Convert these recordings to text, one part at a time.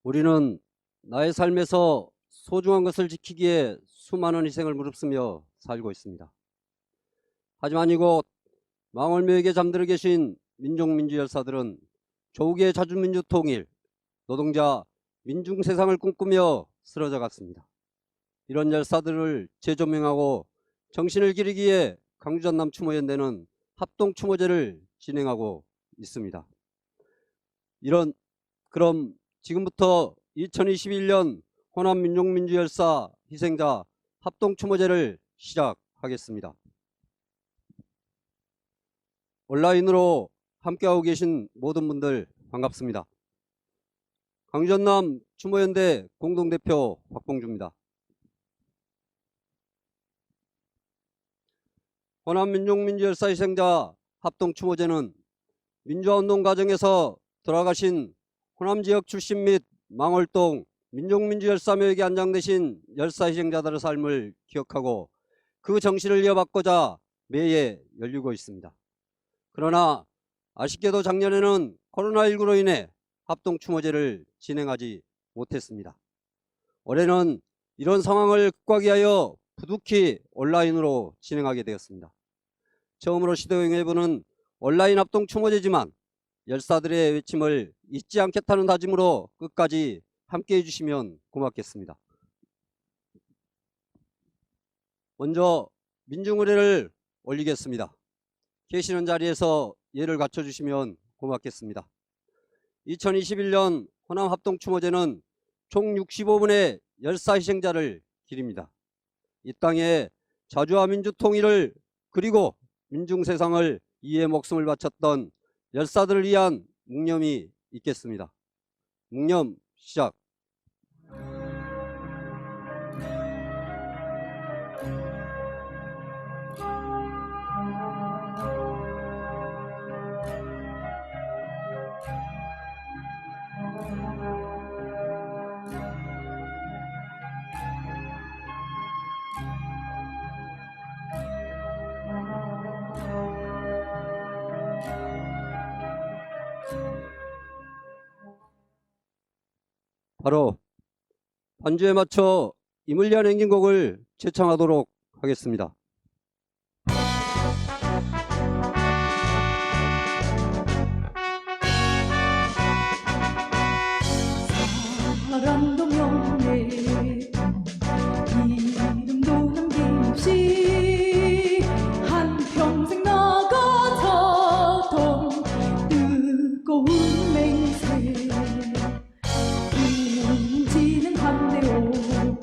우리는 나의 삶에서 소중한 것을 지키기에 수많은 희생을 무릅쓰며 살고 있습니다. 하지만 이곳 망월묘역에 잠들어 계신 민족민주열사들은 조국의 자주민주 통일, 노동자 민중세상을 꿈꾸며 쓰러져 갔습니다. 이런 열사들을 재조명하고 정신을 기리기 위해 광주전남 추모연대는 합동추모제를 진행하고 있습니다. 그럼 지금부터 2021년 호남 민족민주열사 희생자 합동추모제를 시작하겠습니다. 온라인으로 함께하고 계신 모든 분들 반갑습니다. 광주전남 추모연대 공동대표 박봉주입니다. 호남 민족민주열사 희생자 합동추모제는 민주화운동 과정에서 돌아가신 호남지역 출신 및 망월동 민족민주열사묘역에 안장되신 열사 희생자들의 삶을 기억하고 그 정신을 이어받고자 매해 열리고 있습니다. 그러나 아쉽게도 작년에는 코로나19로 인해 합동추모제를 진행하지 못했습니다. 올해는 이런 상황을 극복하기 위하여 부득이 온라인으로 진행하게 되었습니다. 처음으로 시도해보는 온라인 합동추모제지만 열사들의 외침을 잊지 않겠다는 다짐으로 끝까지 함께해 주시면 고맙겠습니다. 먼저 민중의례를 올리겠습니다. 계시는 자리에서 예를 갖춰주시면 고맙겠습니다. 2021년 호남 합동추모제는 총 65분의 열사 희생자를 기립니다. 이 땅에 자주와 민주통일을 그리고 민중세상을 위해 목숨을 바쳤던 열사들을 위한 묵념이 있겠습니다. 묵념 시작. 바로 반주에 맞춰 이물리한 행진곡을 제창하도록 하겠습니다. 사랑도 명예 이름도 남김없이 한평생 나가자던 뜨거운 맹세 지는 한대 오고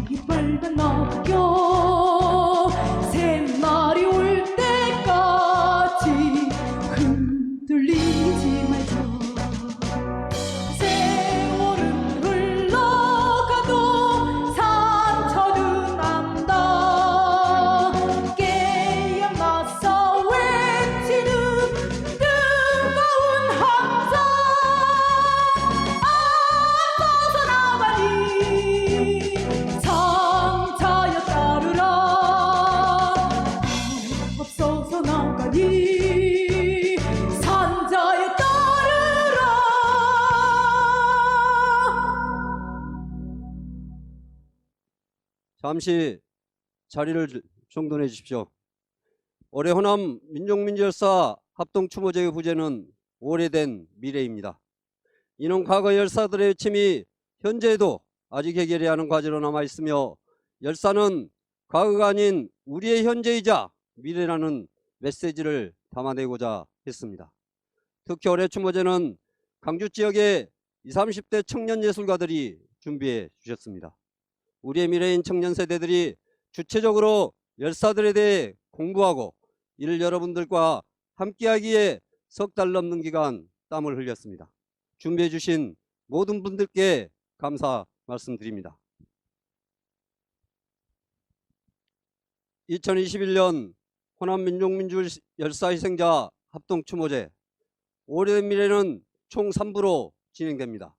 깃발만 맡겨 새날이 올 때까지 흔들리지 말자. 세월은 흘러가도 상처는 난다. 깨어나서 외치는 뜨거운 함성. 앞서서 나가니 상자여 따르라. 앞서서 나가니 상자여 따르라. 잠시 자리를 정돈해 주십시오. 올해 호남 민족민주열사 합동추모제의 부제는 오래된 미래입니다. 이는 과거 열사들의 외침이 현재에도 아직 해결해야 하는 과제로 남아 있으며 열사는 과거가 아닌 우리의 현재이자 미래라는 메시지를 담아내고자 했습니다. 특히 올해 추모제는 강주 지역의 20, 30대 청년 예술가들이 준비해 주셨습니다. 우리의 미래인 청년 세대들이 주체적으로 열사들에 대해 공부하고 이를 여러분들과 함께하기에 석 달 넘는 기간 땀을 흘렸습니다. 준비해 주신 모든 분들께 감사 말씀드립니다. 2021년 호남 민족민주 열사 희생자 합동 추모제 오래된 미래는 총 3부로 진행됩니다.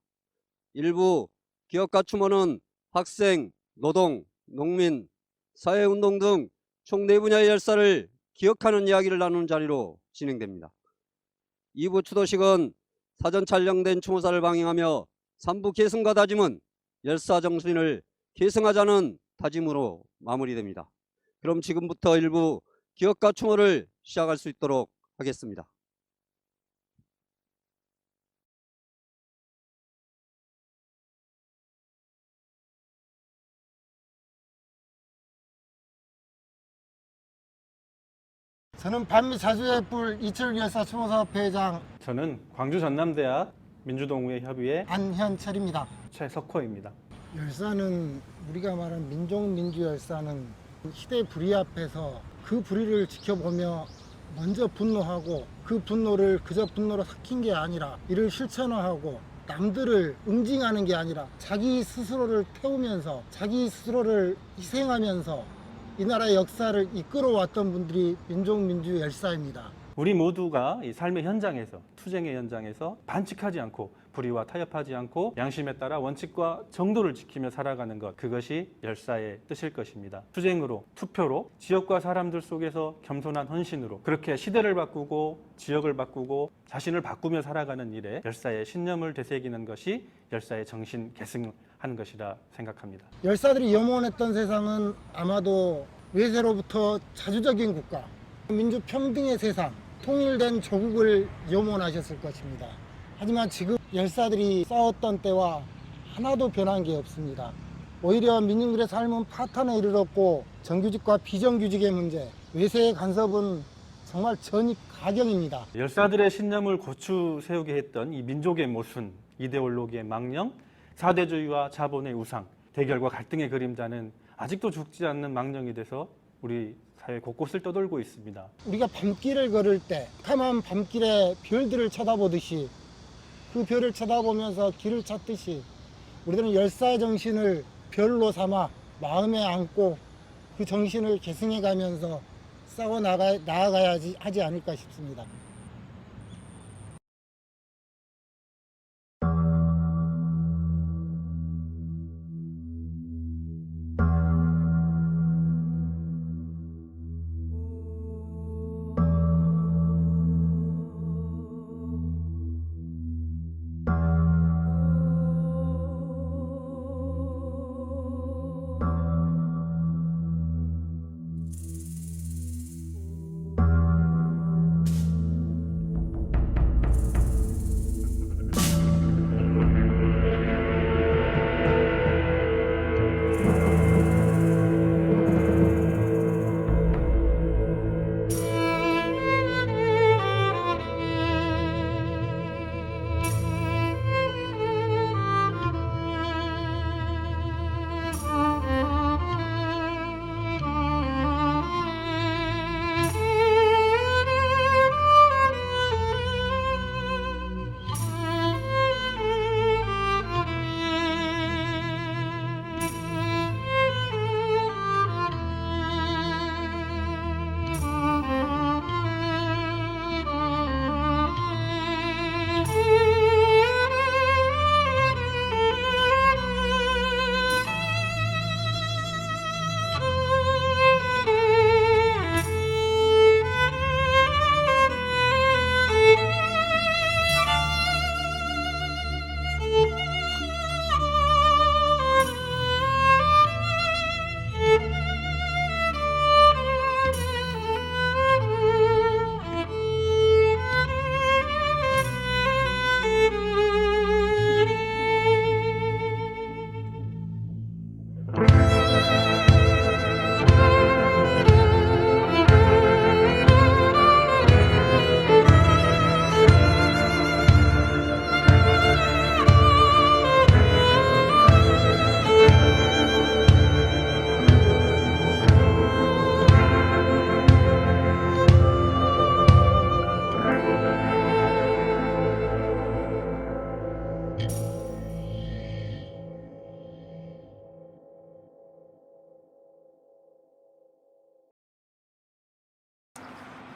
1부 기억과 추모는 학생, 노동, 농민, 사회운동 등 총 4분야의 열사를 기억하는 이야기를 나누는 자리로 진행됩니다. 2부 추도식은 사전 촬영된 추모사를 방영하며 3부 계승과 다짐은 열사 정신을 계승하자는 다짐으로 마무리됩니다. 그럼 지금부터 1부 기억과 추모를 시작할 수 있도록 하겠습니다. 저는 반미 자주의 뿔 이철규 열사 추모사업 회장 저는 광주 전남대학 민주동호회 협의회 안현철입니다. 최석호입니다. 열사는 우리가 말하는 민족 민주 열사는 시대 불의 앞에서 그 불의를 지켜보며 먼저 분노하고 그 분노를 그저 분노로 삭힌 게 아니라 이를 실천화하고 남들을 응징하는 게 아니라 자기 스스로를 태우면서 자기 스스로를 희생하면서 이 나라의 역사를 이끌어왔던 분들이 민족민주 열사입니다. 우리 모두가 이 삶의 현장에서, 투쟁의 현장에서 반칙하지 않고 불의와 타협하지 않고 양심에 따라 원칙과 정도를 지키며 살아가는 것, 그것이 열사의 뜻일 것입니다. 투쟁으로, 투표로, 지역과 사람들 속에서 겸손한 헌신으로 그렇게 시대를 바꾸고 지역을 바꾸고 자신을 바꾸며 살아가는 일에 열사의 신념을 되새기는 것이 열사의 정신 계승하는 것이라 생각합니다. 열사들이 염원했던 세상은 아마도 외세로부터 자주적인 국가, 민주평등의 세상, 통일된 조국을 염원하셨을 것입니다. 하지만 지금 열사들이 싸웠던 때와 하나도 변한 게 없습니다. 오히려 민중들의 삶은 파탄에 이르렀고 정규직과 비정규직의 문제, 외세의 간섭은 정말 전입가경입니다. 열사들의 신념을 고추 세우게 했던 이 민족의 모순, 이데올로기의 망령, 사대주의와 자본의 우상, 대결과 갈등의 그림자는 아직도 죽지 않는 망령이 돼서 우리 사회 곳곳을 떠돌고 있습니다. 우리가 밤길을 걸을 때 까만 밤길에 별들을 쳐다보듯이 그 별을 쳐다보면서 길을 찾듯이 우리들은 열사 정신을 별로 삼아 마음에 안고 그 정신을 계승해 가면서 싸워 나아가야 하지 않을까 싶습니다.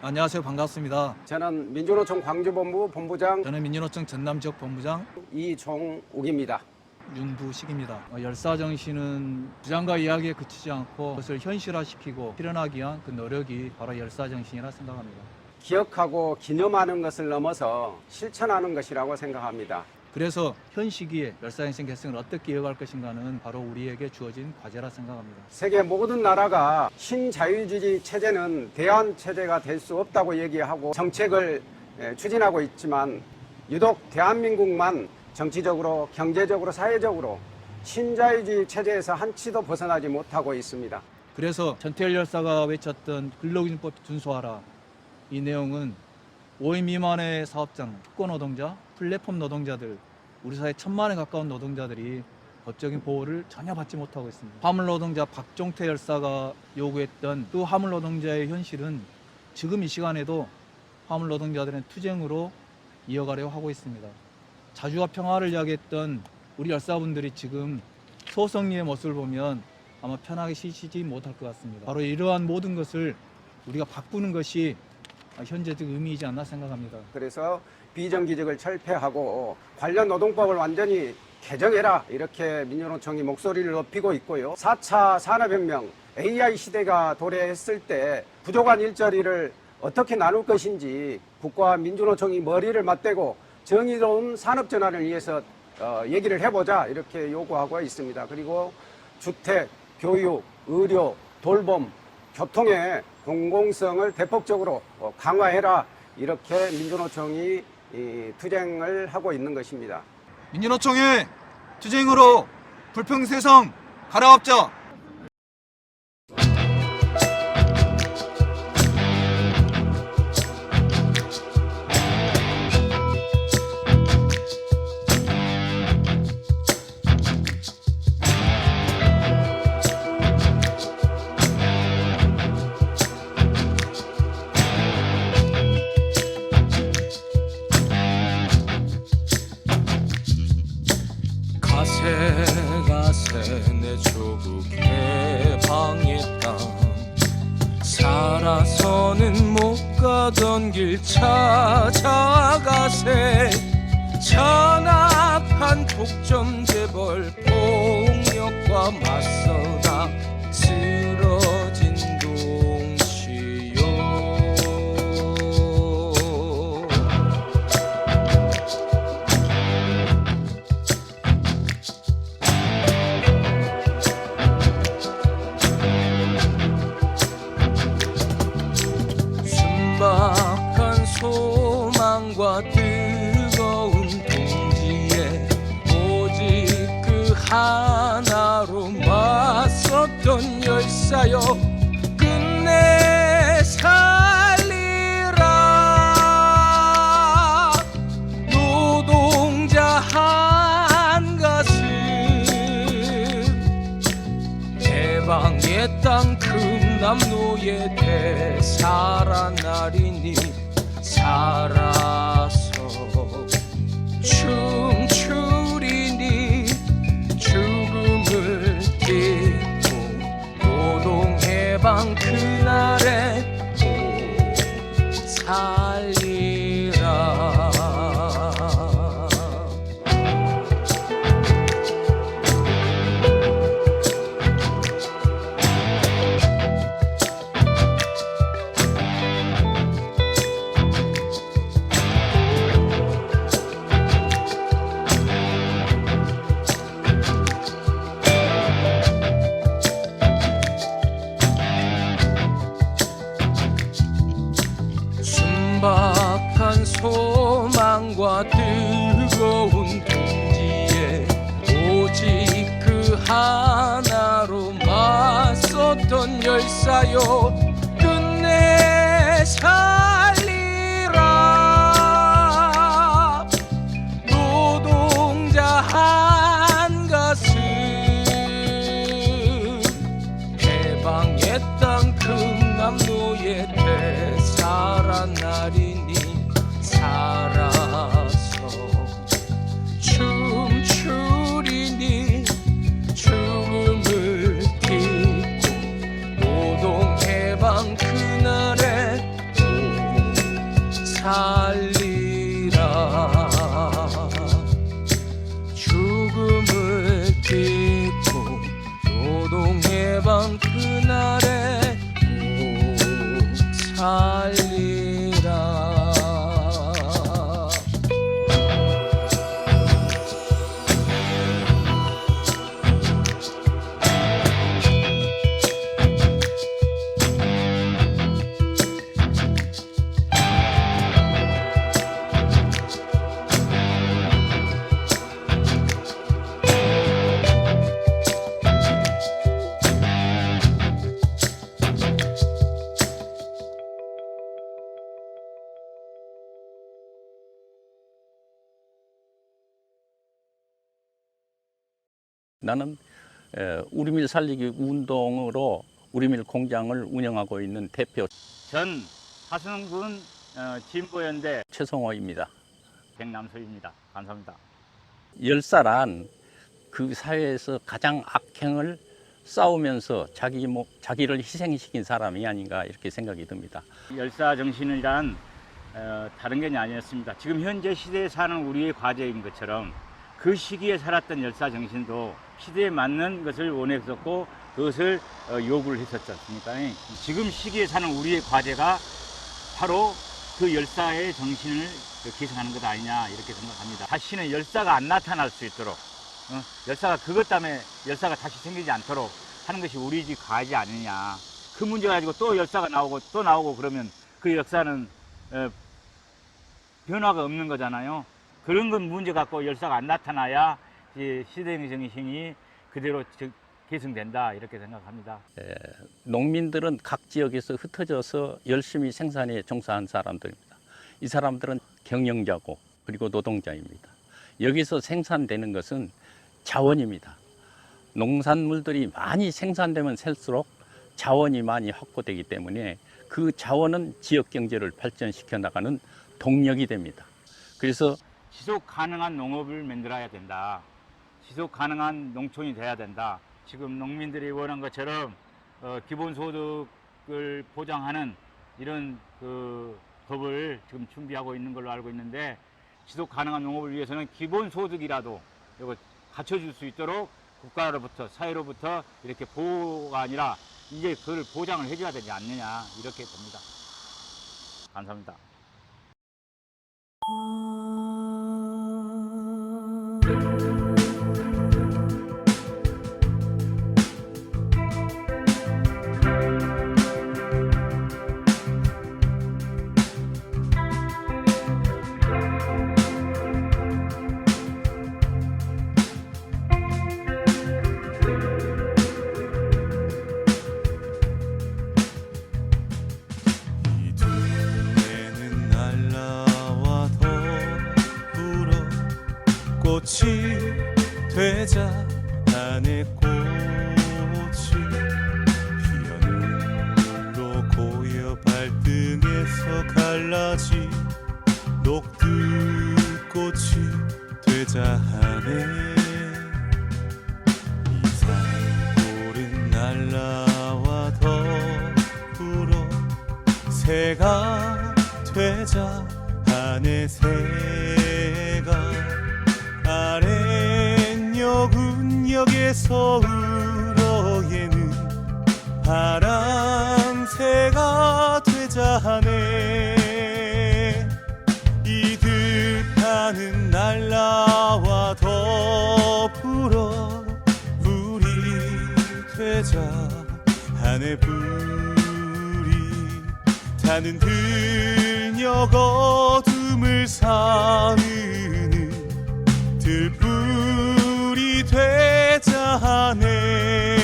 안녕하세요. 반갑습니다. 저는 민주노총 광주본부 본부장 저는 민주노총 전남지역 본부장 이종욱입니다. 윤부식입니다. 열사정신은 주장과 이야기에 그치지 않고 그것을 현실화시키고 실현하기 위한 그 노력이 바로 열사정신이라 생각합니다. 기억하고 기념하는 것을 넘어서 실천하는 것이라고 생각합니다. 그래서 현 시기에 열사정신 계승을 어떻게 이어갈 것인가는 바로 우리에게 주어진 과제라 생각합니다. 세계 모든 나라가 신자유주의 체제는 대안 체제가 될 수 없다고 얘기하고 정책을 추진하고 있지만 유독 대한민국만 정치적으로, 경제적으로, 사회적으로 신자유주의 체제에서 한치도 벗어나지 못하고 있습니다. 그래서 전태일 열사가 외쳤던 근로기준법 준수하라. 이 내용은 5인 미만의 사업장, 특권 노동자, 플랫폼 노동자들, 우리 사회 1,000만에 가까운 노동자들이 법적인 보호를 전혀 받지 못하고 있습니다. 화물 노동자 박종태 열사가 요구했던 그 화물 노동자의 현실은 지금 이 시간에도 화물 노동자들은 투쟁으로 이어가려고 하고 있습니다. 자주와 평화를 이야기했던 우리 열사분들이 지금 소성리의 모습을 보면 아마 편하게 쉬시지 못할 것 같습니다. 바로 이러한 모든 것을 우리가 바꾸는 것이 현재적 의미이지 않나 생각합니다. 그래서 비정규직을 철폐하고 관련 노동법을 완전히 개정해라 이렇게 민주노총이 목소리를 높이고 있고요. 4차 산업혁명 AI 시대가 도래했을 때 부족한 일자리를 어떻게 나눌 것인지 국가와 민주노총이 머리를 맞대고 정의로운 산업전환을 위해서 얘기를 해보자 이렇게 요구하고 있습니다. 그리고 주택, 교육, 의료, 돌봄, 교통의 공공성을 대폭적으로 강화해라 이렇게 민주노총이 투쟁을 하고 있는 것입니다. 민주노총의 투쟁으로 불평세상 갈아엎자. 가세 내 조국 해방의 땅 살아서는 못 가던 길 찾아가세 천악한 독점 재벌 폭력과 맞서다 쓰러진 동시요 순박한 소망과 뜨거운 동지에 오직 그 하나로 맞섰던 열사여 끝내 살리라 노동자 한 가슴 해방의 땅 금남로의 대살아나리니 살아서 춤추리니 죽음을 딛고 노동해방 그날에 살리라 나는 우리밀 살리기 운동으로 우리밀 공장을 운영하고 있는 대표 전 하승군 진보연대 최성호입니다. 백남소입니다. 감사합니다. 열사란 그 사회에서 가장 악행을 싸우면서 자기를 희생시킨 사람이 아닌가 이렇게 생각이 듭니다. 열사 정신이란 다른 게 아니었습니다. 지금 현재 시대에 사는 우리의 과제인 것처럼 그 시기에 살았던 열사 정신도 시대에 맞는 것을 원했었고 그것을 요구를 했었지 않습니까? 지금 시기에 사는 우리의 과제가 바로 그 열사의 정신을 계승하는 것 아니냐 이렇게 생각합니다. 다시는 열사가 안 나타날 수 있도록 열사가 그것 때문에 열사가 다시 생기지 않도록 하는 것이 우리 집 과제 아니냐. 그 문제 가지고 또 열사가 나오고 또 나오고 그러면 그 역사는 변화가 없는 거잖아요. 그런 건 문제 갖고 열사가 안 나타나야 시대의 정신이 그대로 계승된다 이렇게 생각합니다. 농민들은 각 지역에서 흩어져서 열심히 생산에 종사한 사람들입니다. 이 사람들은 경영자고 그리고 노동자입니다. 여기서 생산되는 것은 자원입니다. 농산물들이 많이 생산되면 셀수록 자원이 많이 확보되기 때문에 그 자원은 지역 경제를 발전시켜 나가는 동력이 됩니다. 그래서 지속 가능한 농업을 만들어야 된다. 지속 가능한 농촌이 돼야 된다. 지금 농민들이 원한 것처럼 기본소득을 보장하는 이런 그 법을 지금 준비하고 있는 걸로 알고 있는데 지속 가능한 농업을 위해서는 기본소득이라도 이거 갖춰줄 수 있도록 국가로부터 사회로부터 이렇게 보호가 아니라 이제 그걸 보장을 해줘야 되지 않느냐 이렇게 봅니다. 감사합니다. 꽃이 되자 안에 꽃이 피어는 물로 고여 발등에서 갈라진 녹두꽃이 되자 하네 이산골은 날라와 더불어 새가 되자 하네 새가 아랫역은역에서 울어예는 파랑새가 되자 하네 이듯하는 날라와 더불어 불이 되자 하네 불이 타는 들녘 어둠을 사느는 들불이 되자 하네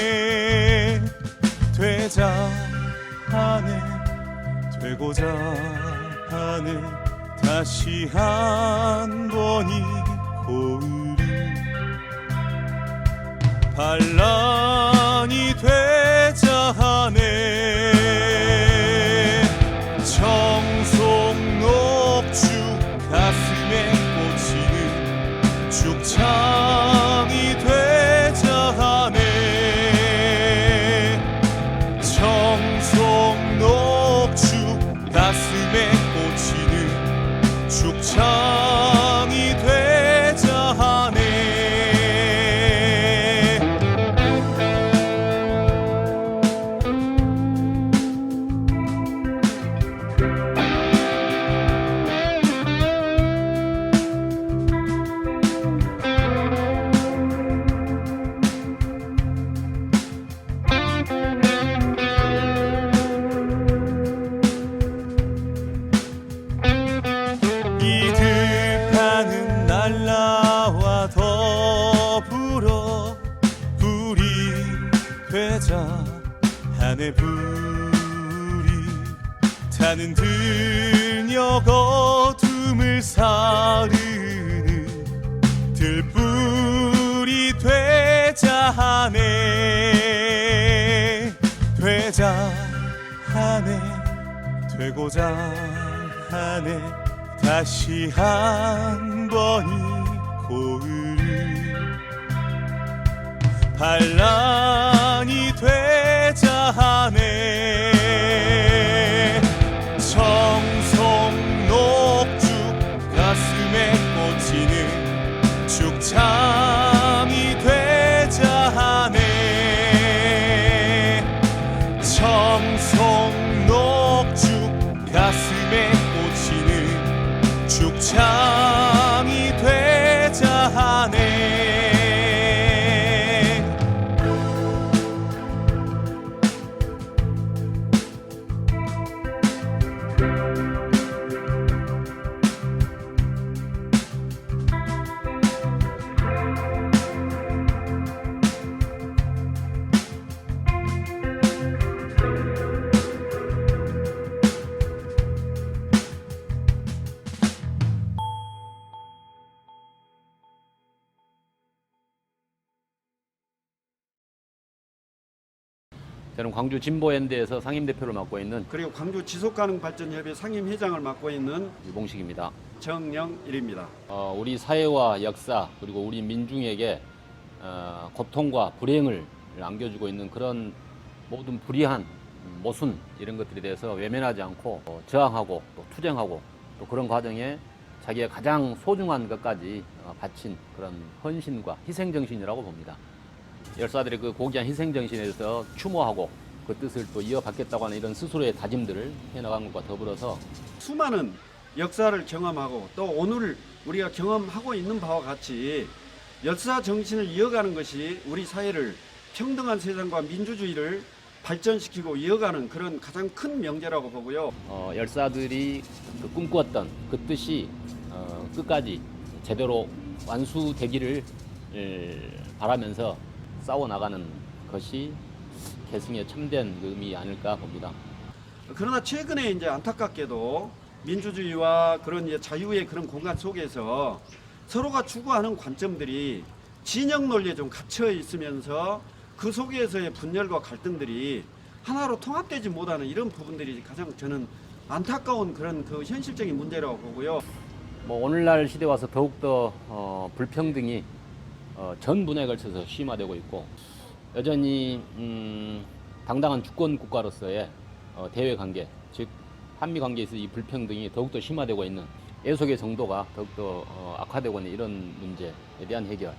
되자 하네 되고자 하네 다시 한 번이 고을을 반란이 되자 하네 청송녹죽 가슴에 꽂히는 죽창이 되자 하네 청송녹죽 가슴에 꽂히는 죽창이 되자 하네 이들파는 날라와 더불어 불이 되자 하네 불이 타는 들녘 어둠을 사르는 들불이 되자 하네 되자 하네 되고자 하네 다시 한 번 이 고을을 반란이 되자 하네 청송 녹죽 가슴에 꽂히는 죽참이 되자 하네 청송 녹죽 가슴에 꽂히는 죽참이 되자 하네 저는 광주 진보연대에서 상임대표를 맡고 있는 그리고 광주 지속가능발전협의 상임회장을 맡고 있는 유봉식입니다. 정영일입니다. 우리 사회와 역사 그리고 우리 민중에게 고통과 불행을 안겨주고 있는 그런 모든 불의한 모순 이런 것들에 대해서 외면하지 않고 저항하고 또 투쟁하고 또 그런 과정에 자기의 가장 소중한 것까지 바친 그런 헌신과 희생정신이라고 봅니다. 열사들의 그 고귀한 희생정신에서 추모하고 그 뜻을 또 이어받겠다고 하는 이런 스스로의 다짐들을 해나간 것과 더불어서 수많은 역사를 경험하고 또 오늘 우리가 경험하고 있는 바와 같이 열사 정신을 이어가는 것이 우리 사회를 평등한 세상과 민주주의를 발전시키고 이어가는 그런 가장 큰 명제라고 보고요. 열사들이 그 꿈꾸었던 그 뜻이 끝까지 제대로 완수되기를 바라면서 싸워나가는 것이 계승의 참된 의미 아닐까 봅니다. 그러나 최근에 이제 안타깝게도 민주주의와 그런 이제 자유의 그런 공간 속에서 서로가 추구하는 관점들이 진영 논리에 좀 갇혀 있으면서 그 속에서의 분열과 갈등들이 하나로 통합되지 못하는 이런 부분들이 가장 저는 안타까운 그런 그 현실적인 문제라고 보고요. 오늘날 시대 와서 더욱더 불평등이 전 분야에 걸쳐서 심화되고 있고 여전히 당당한 주권 국가로서의 대외 관계, 즉 한미 관계에서 이 불평등이 더욱더 심화되고 있는 애속의 정도가 더욱더 악화되고 있는 이런 문제에 대한 해결,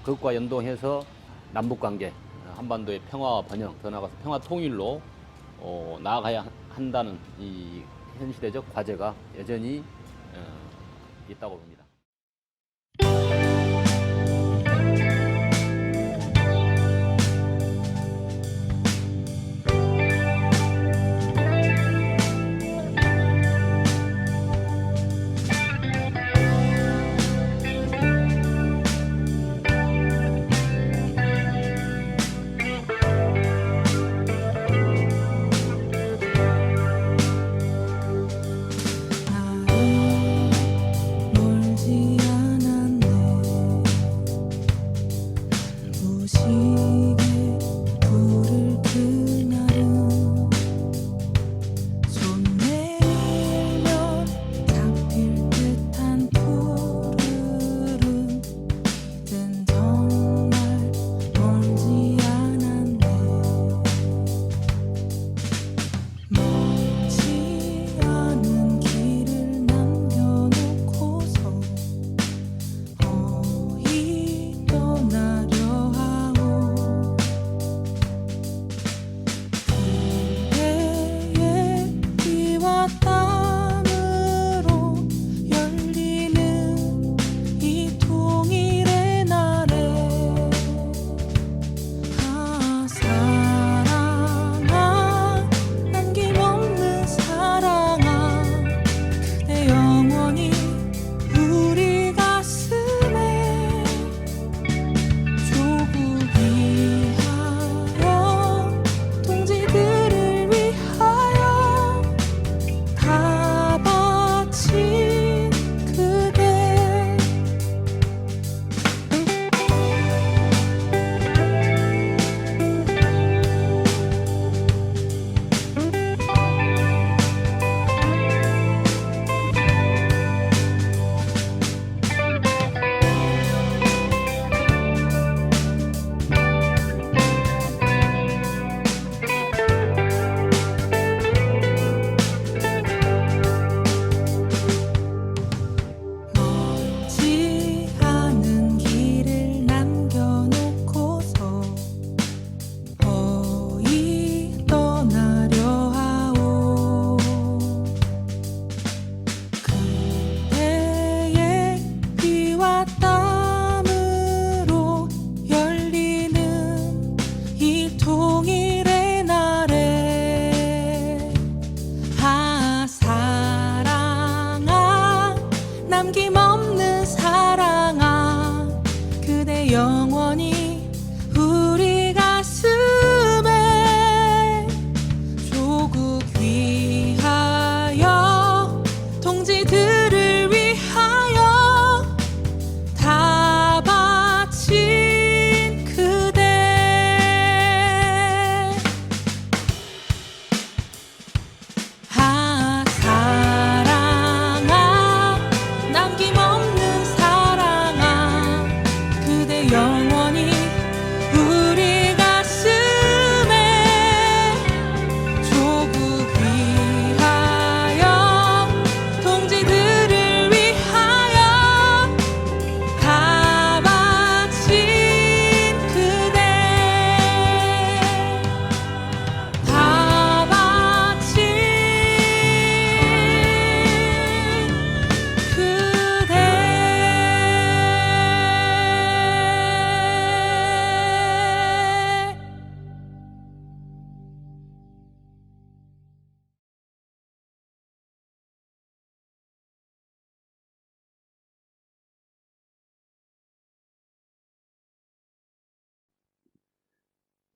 그것과 연동해서 남북 관계, 한반도의 평화와 번영, 더 나아가서 평화 통일로 나아가야 한다는 이 현시대적 과제가 여전히 있다고 봅니다. 물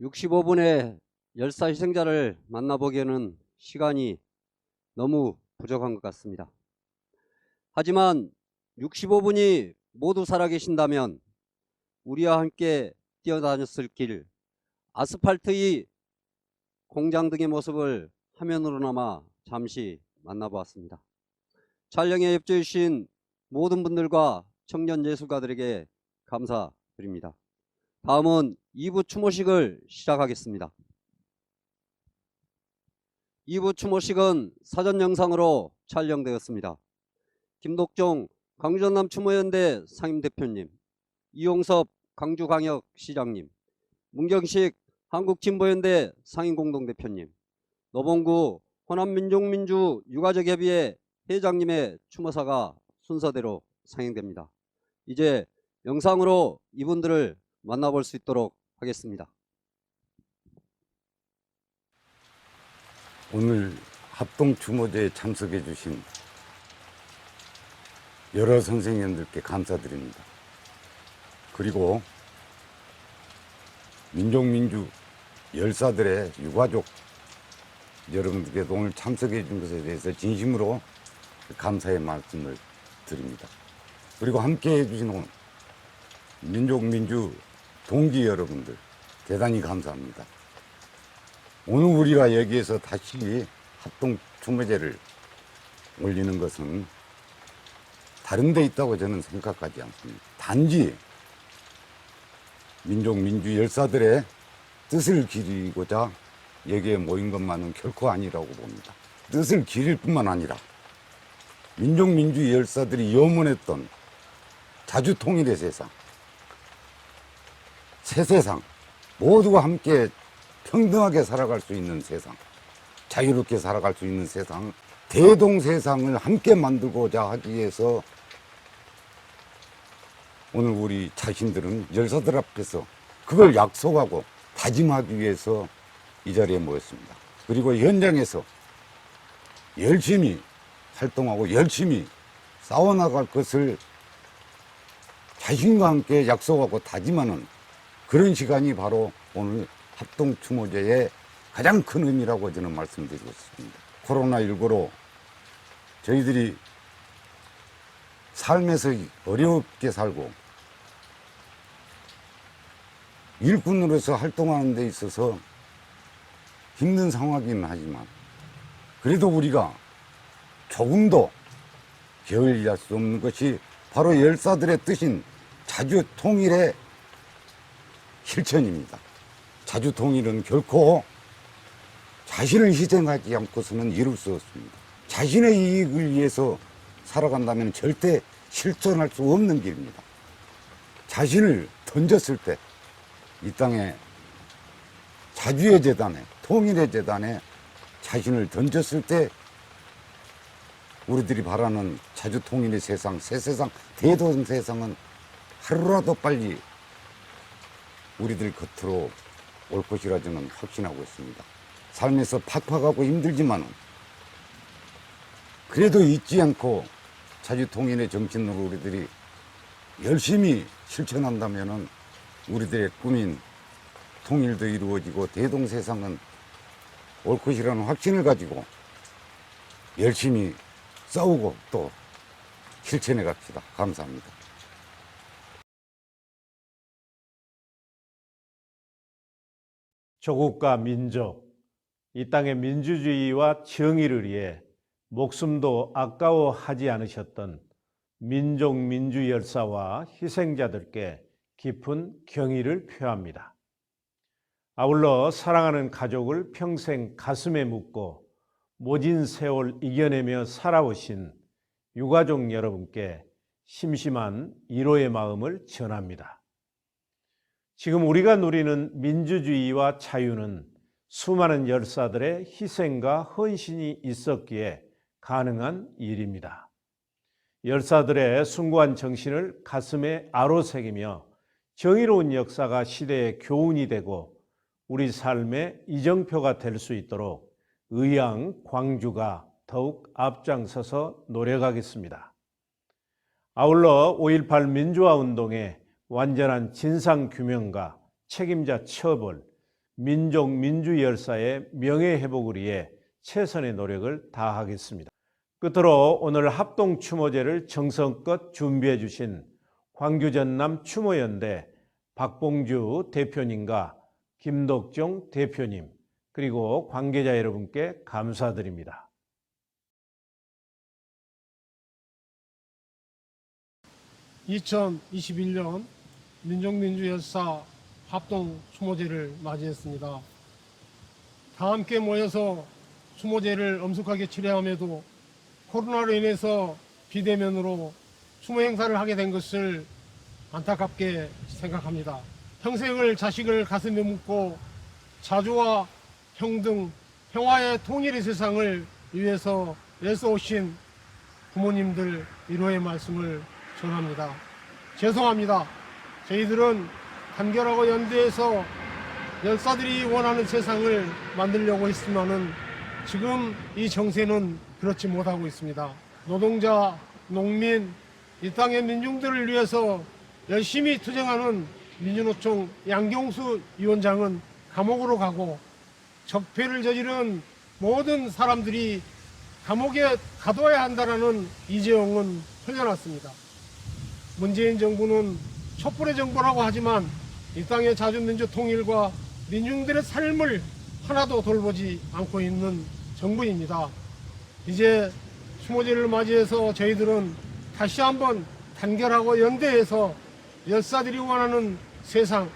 65분의 열사 희생자를 만나보기에는 시간이 너무 부족한 것 같습니다. 하지만 65분이 모두 살아계신다면 우리와 함께 뛰어다녔을 길, 아스팔트의 공장 등의 모습을 화면으로나마 잠시 만나보았습니다. 촬영에 협조해 주신 모든 분들과 청년 예술가들에게 감사드립니다. 다음은 2부 추모식을 시작하겠습니다. 2부 추모식은 사전 영상으로 촬영되었습니다. 김독종 광주전남 추모연대 상임대표님, 이용섭 광주광역시장님, 문경식 한국진보연대 상임공동대표님, 노봉구 호남민족민주유가족협의회 회장님의 추모사가 순서대로 상영됩니다. 이제 영상으로 이분들을 만나볼 수 있도록 하겠습니다. 오늘 합동추모제에 참석해 주신 여러 선생님들께 감사드립니다. 그리고 민족민주 열사들의 유가족 여러분들께도 오늘 참석해 준 것에 대해서 진심으로 감사의 말씀을 드립니다. 그리고 함께 해주신 민족민주 동지 여러분들 대단히 감사합니다. 오늘 우리가 여기에서 다시 합동추모제를 올리는 것은 다른 데 있다고 저는 생각하지 않습니다. 단지 민족민주 열사들의 뜻을 기리고자 여기에 모인 것만은 결코 아니라고 봅니다. 뜻을 기릴 뿐만 아니라 민족민주 열사들이 염원했던 자주통일의 세상, 새 세상, 모두가 함께 평등하게 살아갈 수 있는 세상, 자유롭게 살아갈 수 있는 세상, 대동세상을 함께 만들고자 하기 위해서 오늘 우리 자신들은 열사들 앞에서 그걸 약속하고 다짐하기 위해서 이 자리에 모였습니다. 그리고 현장에서 열심히 활동하고 열심히 싸워나갈 것을 자신과 함께 약속하고 다짐하는 그런 시간이 바로 오늘 합동추모제의 가장 큰 의미라고 저는 말씀드리고 싶습니다. 코로나19로 저희들이 삶에서 어렵게 살고 일꾼으로서 활동하는 데 있어서 힘든 상황이긴 하지만 그래도 우리가 조금도 게을리할 수 없는 것이 바로 열사들의 뜻인 자주통일의 실천입니다. 자주통일은 결코 자신을 희생하지 않고서는 이룰 수 없습니다. 자신의 이익을 위해서 살아간다면 절대 실천할 수 없는 길입니다. 자신을 던졌을 때 이 땅에 자주의 재단에, 통일의 재단에 자신을 던졌을 때 우리들이 바라는 자주통일의 세상, 새 세상, 대동 세상은 하루라도 빨리 우리들 곁으로 올 것이라 저는 확신하고 있습니다. 삶에서 팍팍하고 힘들지만은 그래도 잊지 않고 자주통일의 정신으로 우리들이 열심히 실천한다면은 우리들의 꿈인 통일도 이루어지고 대동세상은 올 것이라는 확신을 가지고 열심히 싸우고 또 실천해 갑시다. 감사합니다. 조국과 민족, 이 땅의 민주주의와 정의를 위해 목숨도 아까워하지 않으셨던 민족 민주 열사와 희생자들께 깊은 경의를 표합니다. 아울러 사랑하는 가족을 평생 가슴에 묻고 모진 세월 이겨내며 살아오신 유가족 여러분께 심심한 위로의 마음을 전합니다. 지금 우리가 누리는 민주주의와 자유는 수많은 열사들의 희생과 헌신이 있었기에 가능한 일입니다. 열사들의 숭고한 정신을 가슴에 아로새기며 정의로운 역사가 시대의 교훈이 되고 우리 삶의 이정표가 될 수 있도록 의향 광주가 더욱 앞장서서 노력하겠습니다. 아울러 5.18 민주화운동의 완전한 진상규명과 책임자 처벌 민족 민주열사의 명예회복을 위해 최선의 노력을 다하겠습니다. 끝으로 오늘 합동추모제를 정성껏 준비해 주신 광주전남 추모연대 박봉주 대표님과 김덕종 대표님 그리고 관계자 여러분께 감사드립니다. (2021년) 민족민주열사 합동추모제를 맞이했습니다. 다 함께 모여서 추모제를 엄숙하게 치러함에도 코로나로 인해서 비대면으로 추모 행사를 하게 된 것을 안타깝게 생각합니다. 평생을 자식을 가슴에 묻고 자주와 평등, 평화의 통일의 세상을 위해서 애써오신 부모님들 위로의 말씀을 전합니다. 죄송합니다. 저희들은 단결하고 연대해서 열사들이 원하는 세상을 만들려고 했지만은 지금 이 정세는 그렇지 못하고 있습니다. 노동자, 농민, 이 땅의 민중들을 위해서 열심히 투쟁하는 민주노총 양경수 위원장은 감옥으로 가고 적폐를 저지른 모든 사람들이 감옥에 가둬야 한다는 이재용은 풀려났습니다. 문재인 정부는 촛불의 정부라고 하지만 이 땅의 자주민주 통일과 민중들의 삶을 하나도 돌보지 않고 있는 정부입니다. 이제 추모제를 맞이해서 저희들은 다시 한번 단결하고 연대해서 열사들이 원하는 세상,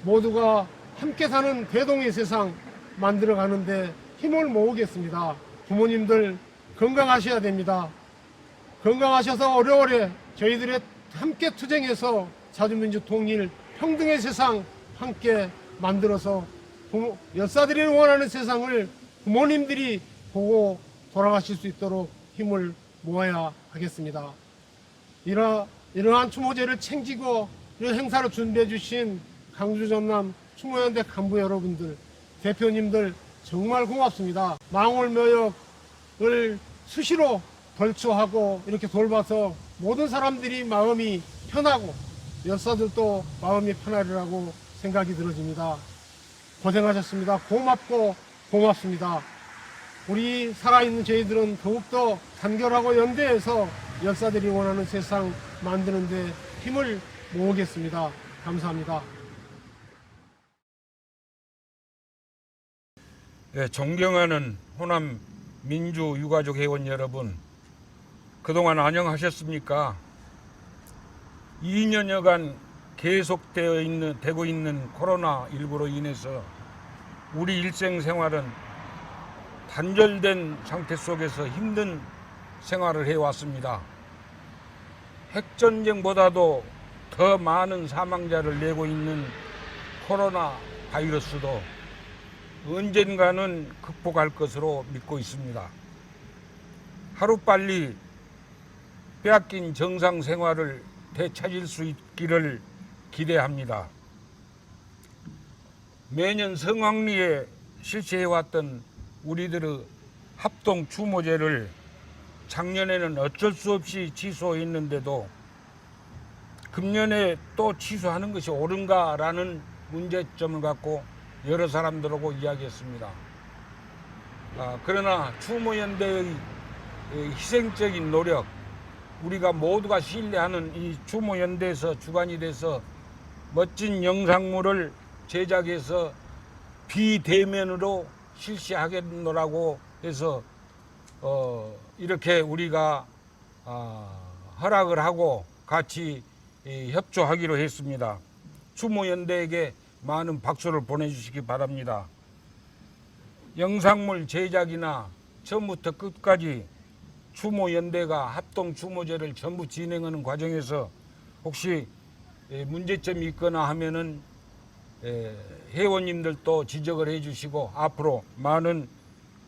모두가 함께 사는 대동의 세상 만들어가는데 힘을 모으겠습니다. 부모님들 건강하셔야 됩니다. 건강하셔서 오래오래 저희들의 함께 투쟁해서 자주민주 통일, 평등의 세상 함께 만들어서 열사들이 원하는 세상을 부모님들이 보고 돌아가실 수 있도록 힘을 모아야 하겠습니다. 이러한 추모제를 챙기고 이런 행사를 준비해 주신 강주 전남 추모연대 간부 여러분들, 대표님들 정말 고맙습니다. 망월묘역을 수시로 벌초하고 이렇게 돌봐서 모든 사람들이 마음이 편하고 열사들도 마음이 편하리라고 생각이 들어집니다. 고생하셨습니다. 고맙고 고맙습니다. 우리 살아있는 저희들은 더욱더 단결하고 연대해서 열사들이 원하는 세상 만드는 데 힘을 모으겠습니다. 감사합니다. 네, 존경하는 호남 민주 유가족 회원 여러분, 그동안 안녕하셨습니까? 2년여간 계속되고 있는 코로나19로 인해서 우리 일생생활은 단절된 상태 속에서 힘든 생활을 해왔습니다. 핵전쟁보다도 더 많은 사망자를 내고 있는 코로나 바이러스도 언젠가는 극복할 것으로 믿고 있습니다. 하루빨리 빼앗긴 정상 생활을 되찾을 수 있기를 기대합니다. 매년 성황리에 실시해왔던 우리들의 합동 추모제를 작년에는 어쩔 수 없이 취소했는데도 금년에 또 취소하는 것이 옳은가라는 문제점을 갖고 여러 사람들하고 이야기했습니다. 그러나 추모연대의 희생적인 노력, 우리가 모두가 신뢰하는 이 추모연대에서 주관이 돼서 멋진 영상물을 제작해서 비대면으로 실시하겠노라고 해서 이렇게 우리가 허락을 하고 같이 협조하기로 했습니다. 추모연대에게 많은 박수를 보내주시기 바랍니다. 영상물 제작이나 처음부터 끝까지 추모연대가 합동 추모제를 전부 진행하는 과정에서 혹시 문제점이 있거나 하면은 회원님들도 지적을 해주시고 앞으로 많은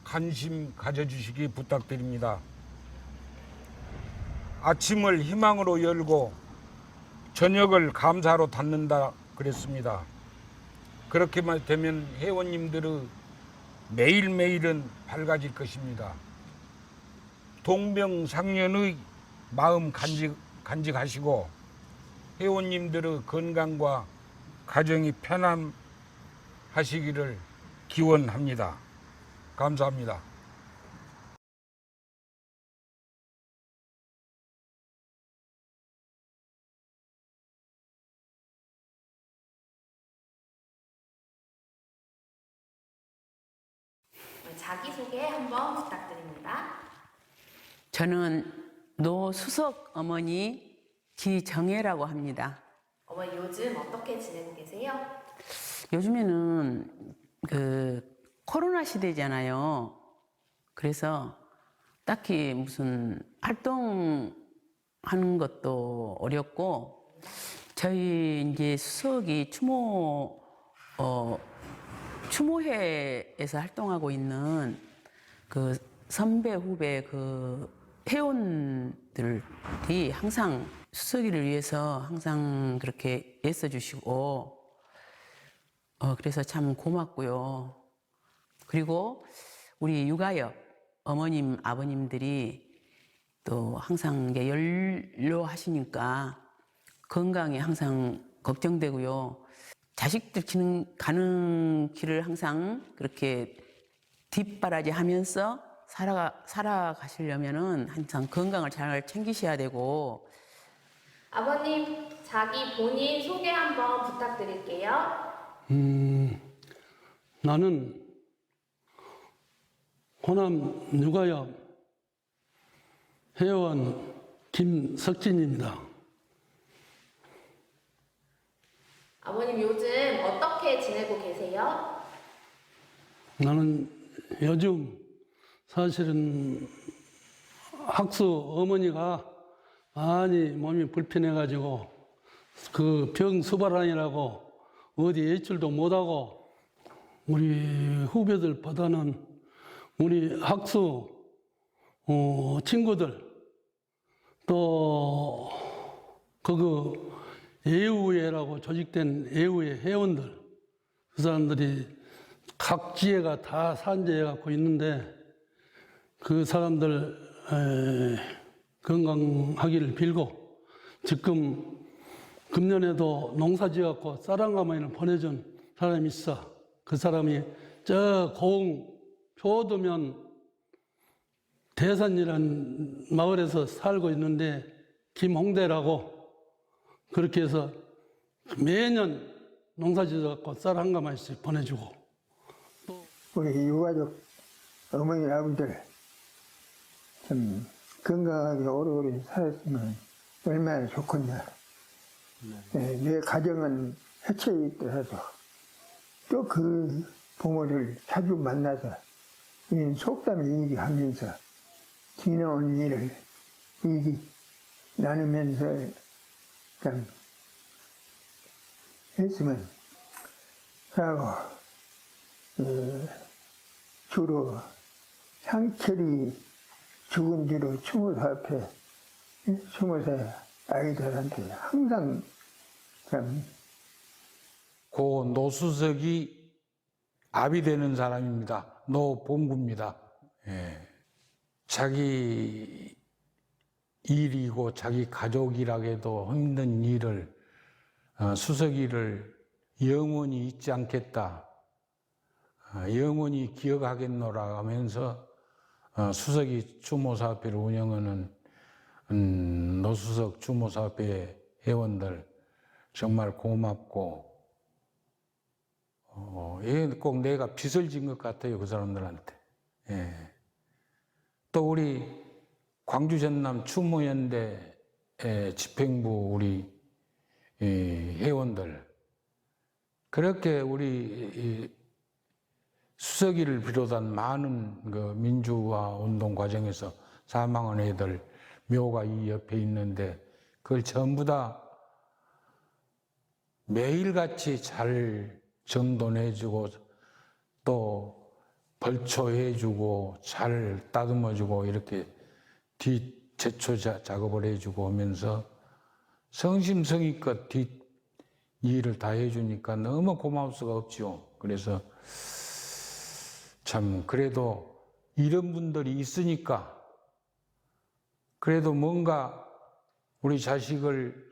관심 가져주시기 부탁드립니다. 아침을 희망으로 열고 저녁을 감사로 닫는다 그랬습니다. 그렇게만 되면 회원님들의 매일매일은 밝아질 것입니다. 동병상련의 마음 간직하시고 회원님들의 건강과 가정이 편함 하시기를 기원합니다. 감사합니다. 자기소개 한번 부탁드립니다. 저는 노수석 어머니 기정혜라고 합니다. 어머니 요즘 어떻게 지내고 계세요? 요즘에는 코로나 시대잖아요. 그래서 딱히 무슨 활동하는 것도 어렵고, 저희 이제 수석이 추모회에서 활동하고 있는 그 선배 후배 그 회원들이 항상 수석이를 위해서 항상 그렇게 애써주시고, 그래서 참 고맙고요. 그리고 우리 육아역 어머님 아버님들이 또 항상 이게 연로하시니까 건강에 항상 걱정되고요. 자식들 가는 길을 항상 그렇게 뒷바라지 하면서 살아가시려면은 항상 건강을 잘 챙기셔야 되고. 아버님, 자기 본인 소개 한번 부탁드릴게요. 나는 호남 육아역 회원 김석진입니다. 아버님 요즘 어떻게 지내고 계세요? 나는 요즘 사실은 학수 어머니가 많이 몸이 불편해가지고 그 병 수발하느라고 어디 외출도 못하고, 우리 후배들보다는 우리 학수 친구들 또 애우회라고 조직된 애우회 회원들, 그 사람들이 각 지혜가 다 산재해 갖고 있는데 그 사람들 건강하기를 빌고, 지금 금년에도 농사 지어갖고 쌀한가마니를 보내준 사람이 있어. 그 사람이 저 고흥 표도면 대산이라는 마을에서 살고 있는데, 김홍대라고, 그렇게 해서 매년 농사 지어갖고 쌀 한 가마씩 보내주고. 우리 유가족 어머니 아버들 좀 건강하게 오래오래 살았으면 얼마나 좋겠냐. 내 가정은 해체에 있더라도 또 그 부모를 자주 만나서 속담 얘기하면서 지나온 일을 나누면서 참 했으면 하고, 주로 상철이 죽은 뒤로 추모사 앞에 추모사 아이들한테 항상 참 고 노수석이 압이 되는 사람입니다. 노봉구입니다. 자기 일이고 자기 가족이라고도 힘든 일을 수석이를 영원히 잊지 않겠다, 영원히 기억하겠노라 하면서 수석이 추모사업회를 운영하는 노수석 추모사업회 회원들 정말 고맙고, 꼭 내가 빚을 진 것 같아요, 그 사람들한테. 또 우리 광주 전남 추모연대 집행부 우리 회원들, 그렇게 우리 수석이를 비롯한 많은 그 민주화 운동 과정에서 사망한 애들 묘가 이 옆에 있는데, 그걸 전부 다 매일같이 잘 정돈해주고 또 벌초해주고 잘 따듬어주고 이렇게 뒷제초 작업을 해주고 하면서 성심성의껏 뒷 일을 다 해주니까 너무 고마울 수가 없죠. 그래서 참 그래도 이런 분들이 있으니까 그래도 뭔가 우리 자식을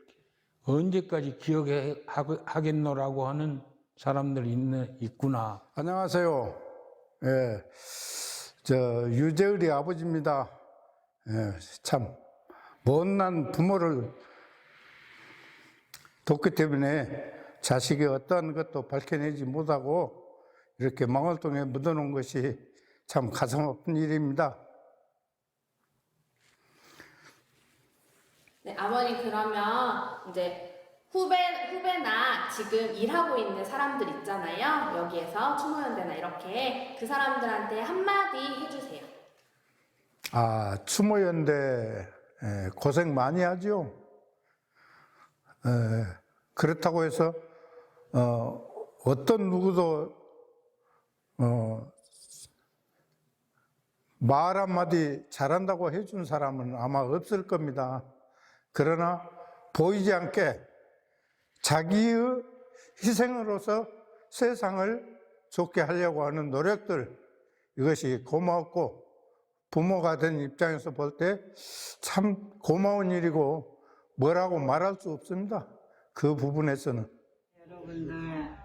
언제까지 기억하겠노라고 하는 사람들이 있구나. 안녕하세요. 예, 유재을이 아버지입니다. 예, 참 못난 부모를 돕기 때문에 자식이 어떠한 것도 밝혀내지 못하고 이렇게 망월동에 묻어놓은 것이 참 가슴 아픈 일입니다. 네, 아버님 그러면 이제 후배나 지금 일하고 있는 사람들 있잖아요. 여기에서 추모연대나 이렇게 그 사람들한테 한마디 해주세요. 추모연대 고생 많이 하죠. 그렇다고 해서 어떤 누구도 말 한마디 잘한다고 해준 사람은 아마 없을 겁니다. 그러나 보이지 않게 자기의 희생으로서 세상을 좋게 하려고 하는 노력들, 이것이 고맙고 부모가 된 입장에서 볼 때 참 고마운 일이고 뭐라고 말할 수 없습니다. 그 부분에서는. 여러분들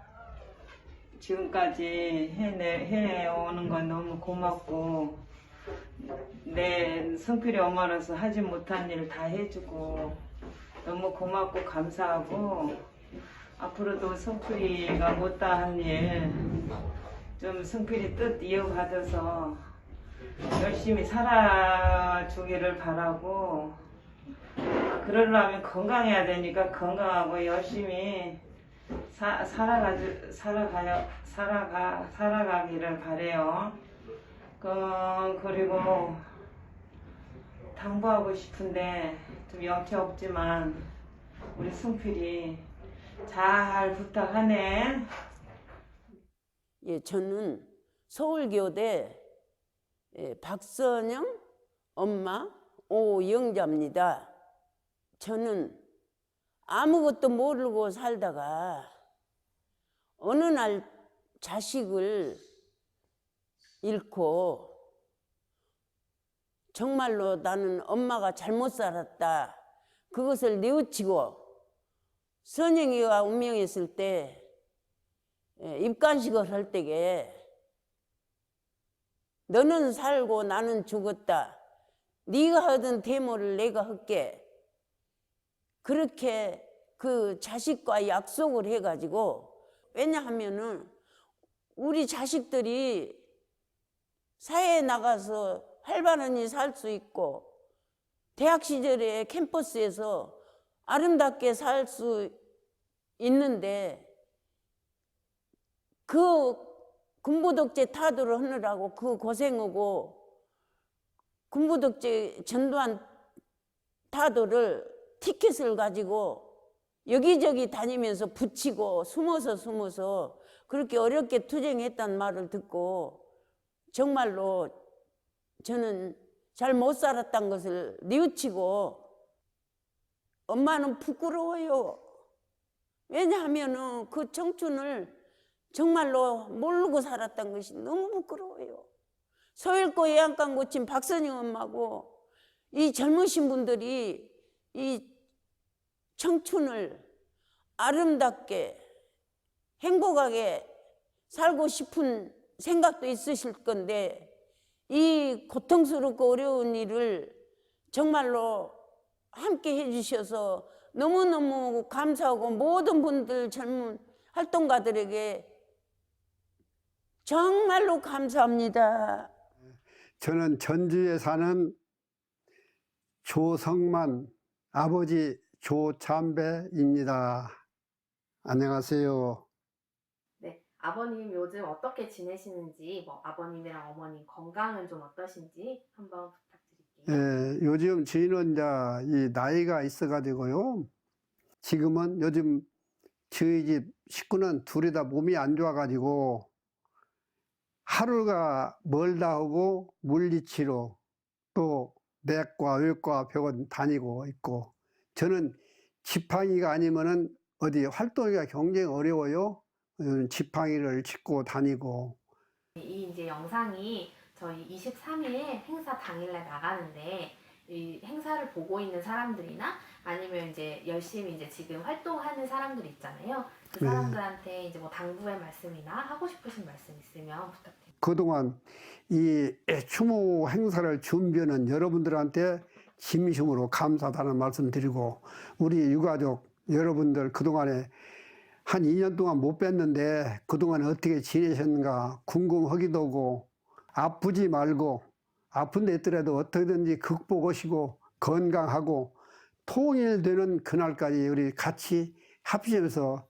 지금까지 해오는 건 너무 고맙고 내 성필이 엄마로서 하지 못한 일 다 해주고 너무 고맙고 감사하고 앞으로도 성필이가 못다한 일 좀 성필이 뜻 이어받아서 열심히 살아주기를 바라고 그러려면 건강해야 되니까 건강하고 열심히 살아가기를 바래요. 그리고 당부하고 싶은데 좀 영치 없지만 우리 승필이 잘 부탁하네. 예, 저는 서울교대 박선영 엄마 오영자입니다. 저는 아무것도 모르고 살다가 어느 날 자식을 잃고 정말로 나는 엄마가 잘못 살았다. 그것을 뉘우치고 선영이가 운명했을 때 입간식을 할 때에 너는 살고 나는 죽었다. 네가 하던 대모를 내가 할게. 그렇게 그 자식과 약속을 해가지고 왜냐하면은 우리 자식들이 사회에 나가서 활발히 살 수 있고 대학 시절에 캠퍼스에서 아름답게 살 수 있는데 그 군부독재 타도를 하느라고 그 고생하고 군부독재 전두환 타도를 티켓을 가지고 여기저기 다니면서 붙이고 숨어서 그렇게 어렵게 투쟁했단 말을 듣고 정말로 저는 잘 못 살았던 것을 뉘우치고 엄마는 부끄러워요. 왜냐하면 그 청춘을 정말로 모르고 살았던 것이 너무 부끄러워요. 서일고 예안간 고친 박선영 엄마고 이 젊으신 분들이 이 청춘을 아름답게 행복하게 살고 싶은 생각도 있으실 건데 이 고통스럽고 어려운 일을 정말로 함께 해주셔서 너무너무 감사하고 모든 분들 젊은 활동가들에게 정말로 감사합니다. 저는 전주에 사는 조성만 아버지 조참배입니다. 안녕하세요. 네, 아버님 요즘 어떻게 지내시는지, 아버님이랑 어머님 건강은 좀 어떠신지 한번 부탁드릴게요. 요즘 저희는 이제 이 나이가 있어가지고요. 지금은 요즘 저희 집 식구는 둘이 다 몸이 안 좋아가지고 하루가 멀다 하고 물리치료 또 내과, 외과 병원 다니고 있고 저는 지팡이가 아니면은 어디 활동하기가 굉장히 어려워요. 지팡이를 짚고 다니고. 이 이제 영상이 저희 23일 행사 당일날 나가는데 이 행사를 보고 있는 사람들이나 아니면 이제 열심히 이제 지금 활동하는 사람들 있잖아요. 그 사람들한테 이제 뭐 당부의 말씀이나 하고 싶으신 말씀 있으면 부탁드립니다. 그동안 이 추모 행사를 준비하는 여러분들한테 진심으로 감사하다는 말씀 드리고, 우리 유가족 여러분들 그동안에 한 2년 동안 못 뵀는데 그동안 어떻게 지내셨는가 궁금하기도 하고, 아프지 말고 아픈 데 있더라도 어떻게든지 극복하시고 건강하고 통일되는 그날까지 우리 같이 합심해서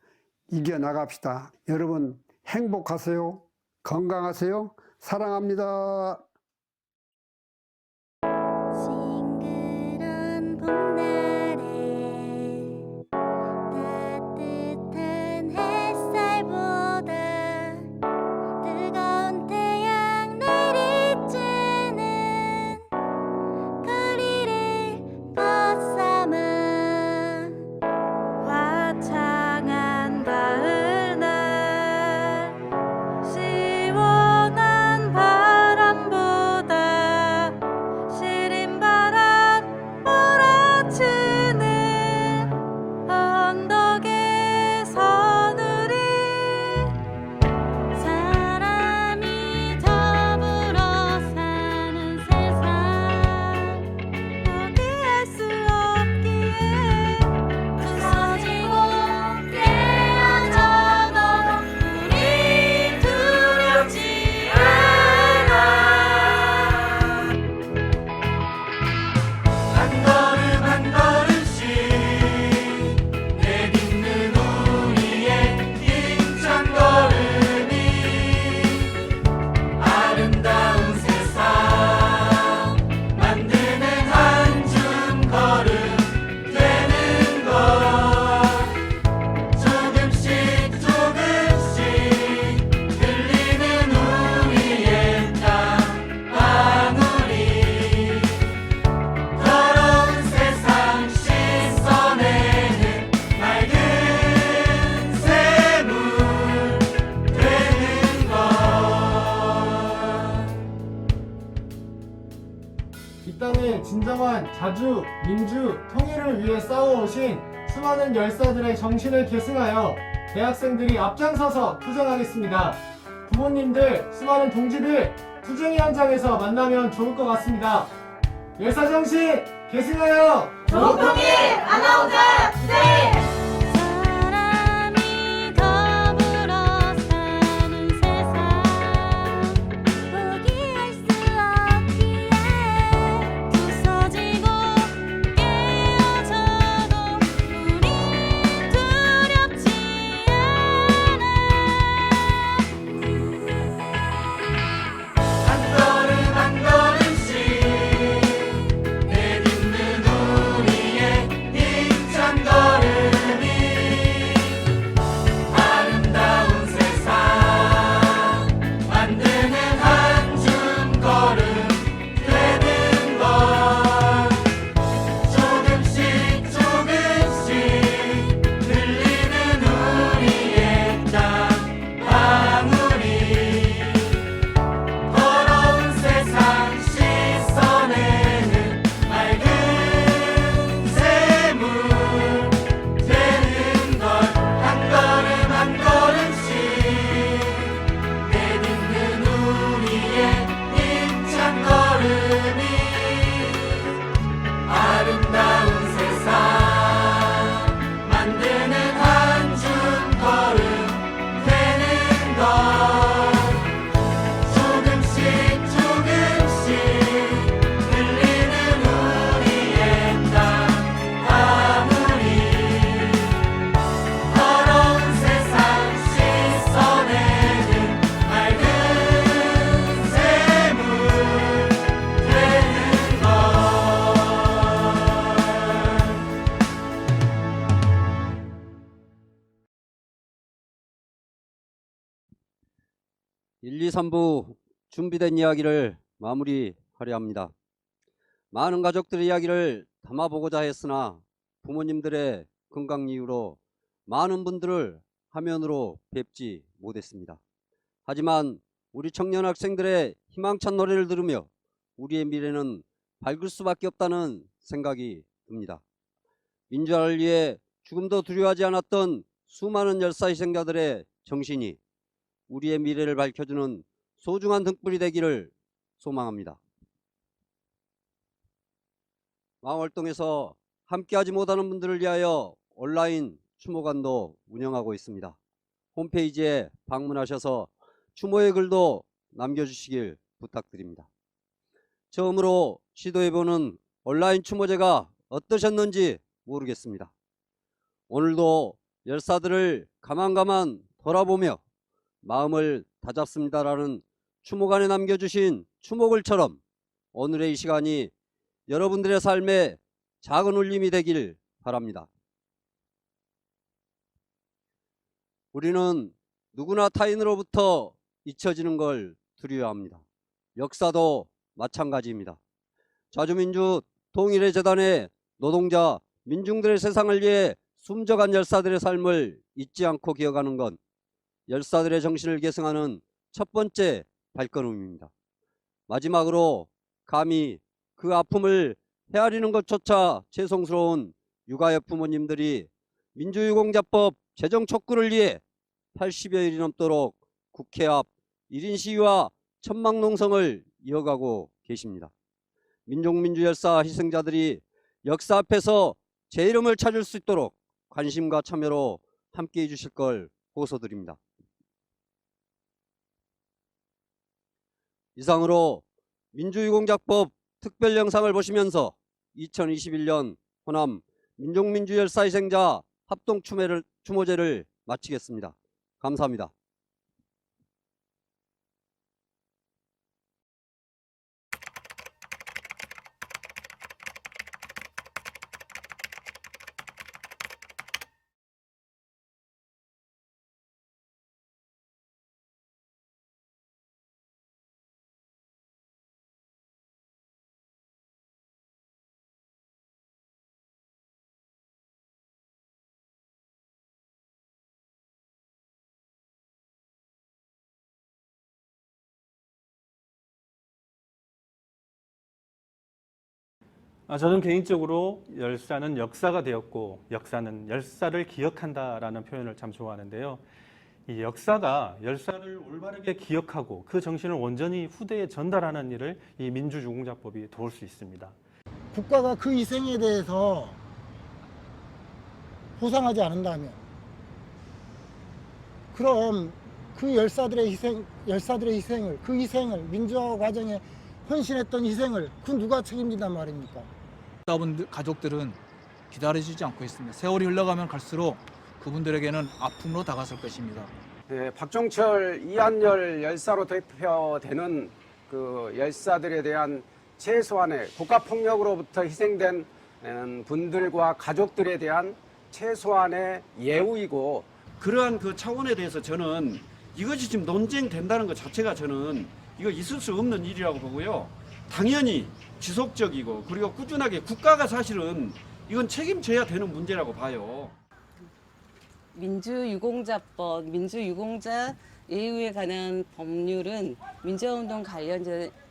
이겨나갑시다. 여러분 행복하세요. 건강하세요. 사랑합니다. 싱그런 봄날에 따뜻한 햇살보다 뜨거운 태양 내리쬐는 거리를 벗삼아 화창한 가을날 시원한 바람보다 시린 바람 몰아치는 언덕의 서늘이 사람이 더불어 사는 세상 포기할 수 없기에 부서지고 깨어져도 우리 두렵지 않아. 한 걸음 한 걸음씩 내딛는 우리의 힘찬 걸음이 아름다운 세상 만드는 한 줌 걸음 되는 것. 조금씩 조금씩 들리는 우리의 땀 방울이 더러운 세상 씻어내는 맑은 샘물 되는 것. 이 땅의 진정한 자주, 민주, 통일을 위해 싸워오신 수많은 열사들의 정신을 계승하여 대학생들이 앞장서서 투쟁하겠습니다. 부모님들, 수많은 동지들, 투쟁의 현장에서 만나면 좋을 것 같습니다. 열사 정신 계승하여 조통일 아나운서 투쟁! 사람이 더불어 사는 세상 포기할 수 없기에 부서지고 깨어져도 우리 두렵지 않아. 한 걸음 한 걸음씩 내딛는 우리의 힘찬 걸음이 아름다운 세상 만드는 한 줌 걸음 되는 것. 조금씩 조금씩 들리는 우리의 땀 방울이 더러운 세상 씻어내는 맑은 샘물 되는 것. 한 걸음 한 걸음씩 내딛는 우리의 힘찬 걸음이 아름다운 세상 만드는 한 줌 걸음 되는 것. 조금씩 조금씩 들리는 우리의 땀 방울이 더러운 세상 씻어내는 맑은 샘물 되는 것. 1, 2, 3부 준비된 이야기를 마무리하려 합니다. 많은 가족들의 이야기를 담아보고자 했으나 부모님들의 건강 이유로 많은 분들을 화면으로 뵙지 못했습니다. 하지만 우리 청년 학생들의 희망찬 노래를 들으며 우리의 미래는 밝을 수밖에 없다는 생각이 듭니다. 민주화를 위해 죽음도 두려워하지 않았던 수많은 열사 희생자들의 정신이 우리의 미래를 밝혀주는 소중한 등불이 되기를 소망합니다. 망월동에서 함께하지 못하는 분들을 위하여 온라인 추모관도 운영하고 있습니다. 홈페이지에 방문하셔서 추모의 글도 남겨주시길 부탁드립니다. 처음으로 시도해보는 온라인 추모제가 어떠셨는지 모르겠습니다. 오늘도 열사들을 가만가만 돌아보며 마음을 다잡습니다라는 추모관에 남겨주신 추모글처럼 오늘의 이 시간이 여러분들의 삶에 작은 울림이 되길 바랍니다. 우리는 누구나 타인으로부터 잊혀지는 걸 두려워합니다. 역사도 마찬가지입니다. 자주민주 통일의 재단의 노동자, 민중들의 세상을 위해 숨져간 열사들의 삶을 잊지 않고 기억하는 건 열사들의 정신을 계승하는 첫 번째 발걸음입니다. 마지막으로 감히 그 아픔을 헤아리는 것조차 죄송스러운 육아의 부모님들이 민주유공자법 제정 촉구를 위해 80여일이 넘도록 국회 앞 1인 시위와 천막농성을 이어가고 계십니다. 민족민주열사 희생자들이 역사 앞에서 제 이름을 찾을 수 있도록 관심과 참여로 함께해 주실 걸 호소드립니다. 이상으로 민주유공자법 특별 영상을 보시면서 2021년 호남 민족민주열사희생자 합동추모제를 마치겠습니다. 감사합니다. 저는 개인적으로 열사는 역사가 되었고 역사는 열사를 기억한다라는 표현을 참 좋아하는데요. 이 역사가 열사를 올바르게 기억하고 그 정신을 온전히 후대에 전달하는 일을 이 민주유공자법이 도울 수 있습니다. 국가가 그 희생에 대해서 보상하지 않는다면 그럼 그 열사들의 희생을 그 희생을 민주화 과정에 헌신했던 희생을 그 누가 책임진단 말입니까? 여자분들 가족들은 기다려주지 않고 있습니다. 세월이 흘러가면 갈수록 그분들에게는 아픔으로 다가설 것입니다. 네, 박종철, 이한열 열사로 대표되는 그 열사들에 대한 최소한의 국가폭력으로부터 희생된 분들과 가족들에 대한 최소한의 예우이고, 그러한 그 차원에 대해서 저는 이것이 지금 논쟁된다는 것 자체가 저는 이거 있을 수 없는 일이라고 보고요. 당연히 지속적이고 그리고 꾸준하게 국가가 사실은 이건 책임져야 되는 문제라고 봐요. 민주유공자법, 민주유공자 예우에 관한 법률은 민주화운동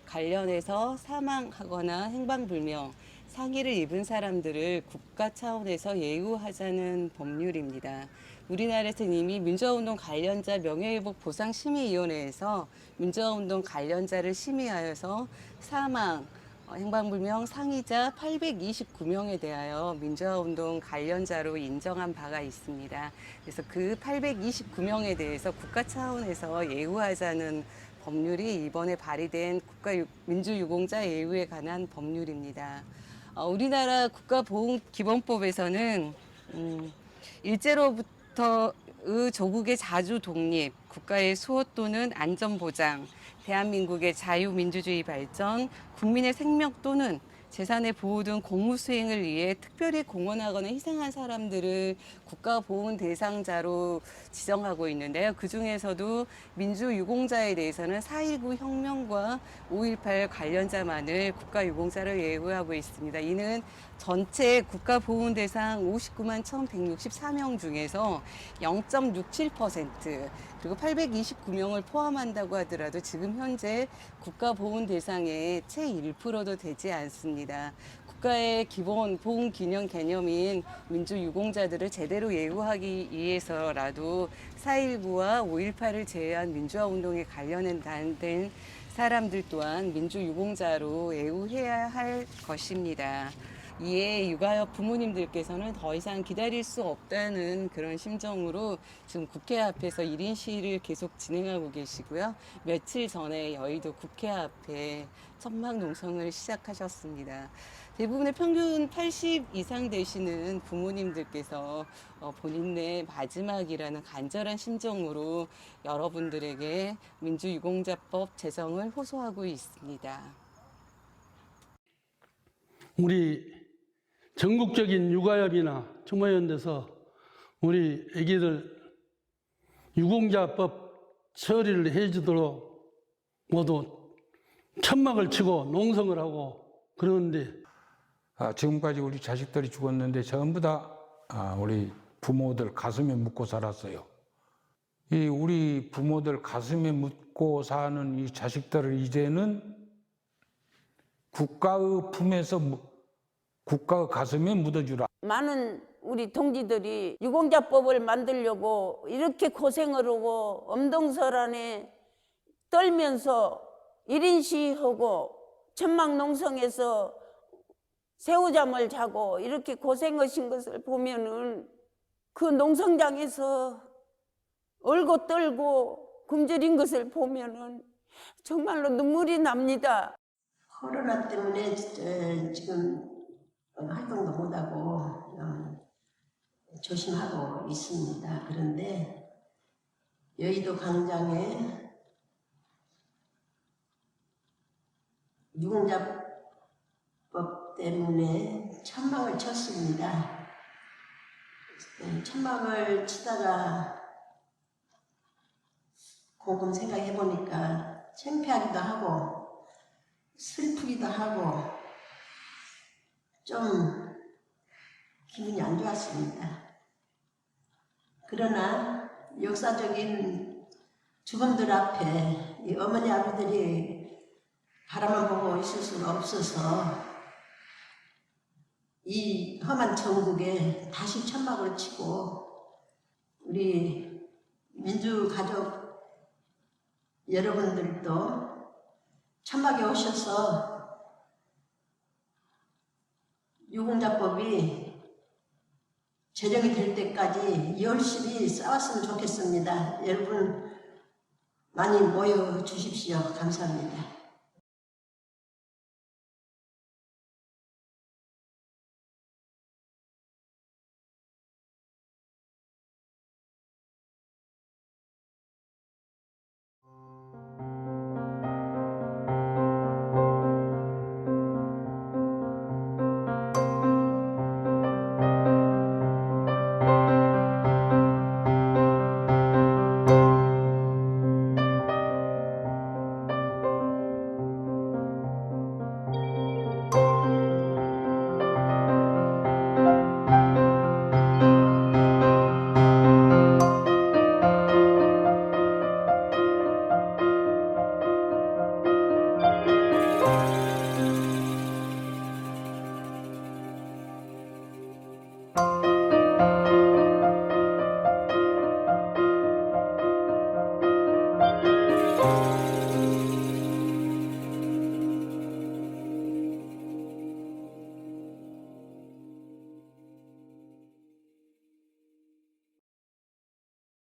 관련해서 사망하거나 행방불명, 상해를 입은 사람들을 국가 차원에서 예우하자는 법률입니다. 우리나라에서 이미 민주화운동 관련자 명예회복 보상심의위원회에서 민주화운동 관련자를 심의하여서 사망, 행방불명 상이자 829명에 대하여 민주화운동 관련자로 인정한 바가 있습니다. 그래서 그 829명에 대해서 국가 차원에서 예우하자는 법률이 이번에 발의된 민주유공자 예우에 관한 법률입니다. 우리나라 국가보훈기본법에서는 일제로부터의 조국의 자주 독립, 국가의 수호 또는 안전 보장, 대한민국의 자유민주주의 발전, 국민의 생명 또는 재산의 보호 등 공무 수행을 위해 특별히 공헌하거나 희생한 사람들을 국가보훈 대상자로 지정하고 있는데요. 그중에서도 민주유공자에 대해서는 4.19 혁명과 5.18 관련자만을 국가유공자로 예우하고 있습니다. 이는 전체 국가보훈 대상 59만 1,164명 중에서 0.67%, 그리고 829명을 포함한다고 하더라도 지금 현재 국가보훈 대상의 채 1%도 되지 않습니다. 국가의 기본 보훈 기능 개념인 민주유공자들을 제대로 예우하기 위해서라도 4.19와 5.18을 제외한 민주화 운동에 관련된 사람들 또한 민주유공자로 예우해야 할 것입니다. 이에 육아역 부모님들께서는 더 이상 기다릴 수 없다는 그런 심정으로 지금 국회 앞에서 1인 시위를 계속 진행하고 계시고요. 며칠 전에 여의도 국회 앞에 천막 농성을 시작하셨습니다. 대부분의 평균 80 이상 되시는 부모님들께서 본인의 마지막이라는 간절한 심정으로 여러분들에게 민주유공자법 제정을 호소하고 있습니다. 우리 전국적인 육아협이나 추모연대에서 우리 애기들 유공자법 처리를 해주도록 모두 천막을 치고 농성을 하고 그러는데 지금까지 우리 자식들이 죽었는데 전부 다 우리 부모들 가슴에 묻고 살았어요. 이 우리 부모들 가슴에 묻고 사는 이 자식들을 이제는 국가의 품에서 국가의 가슴에 묻어주라. 많은 우리 동지들이 유공자법을 만들려고 이렇게 고생을 하고 엄동설 안에 떨면서 1인 시위하고 천막 농성에서 새우잠을 자고 이렇게 고생하신 것을 보면은 그 농성장에서 얼고 떨고 굶주린 것을 보면은 정말로 눈물이 납니다. 코로나 때문에 지금 활동도 못하고 조심하고 있습니다. 그런데 여의도 광장에 유공자법 때문에 천막을 쳤습니다. 천막을 치다가 곰곰 생각해 보니까 창피하기도 하고 슬프기도 하고 좀 기분이 안 좋았습니다. 그러나 역사적인 죽음들 앞에 이 어머니 아버들이 바라만 보고 있을 수가 없어서 이 험한 전국에 다시 천막을 치고 우리 민주가족 여러분들도 천막에 오셔서 유공자법이 제정이 될 때까지 열심히 싸웠으면 좋겠습니다. 여러분 많이 모여 주십시오. 감사합니다.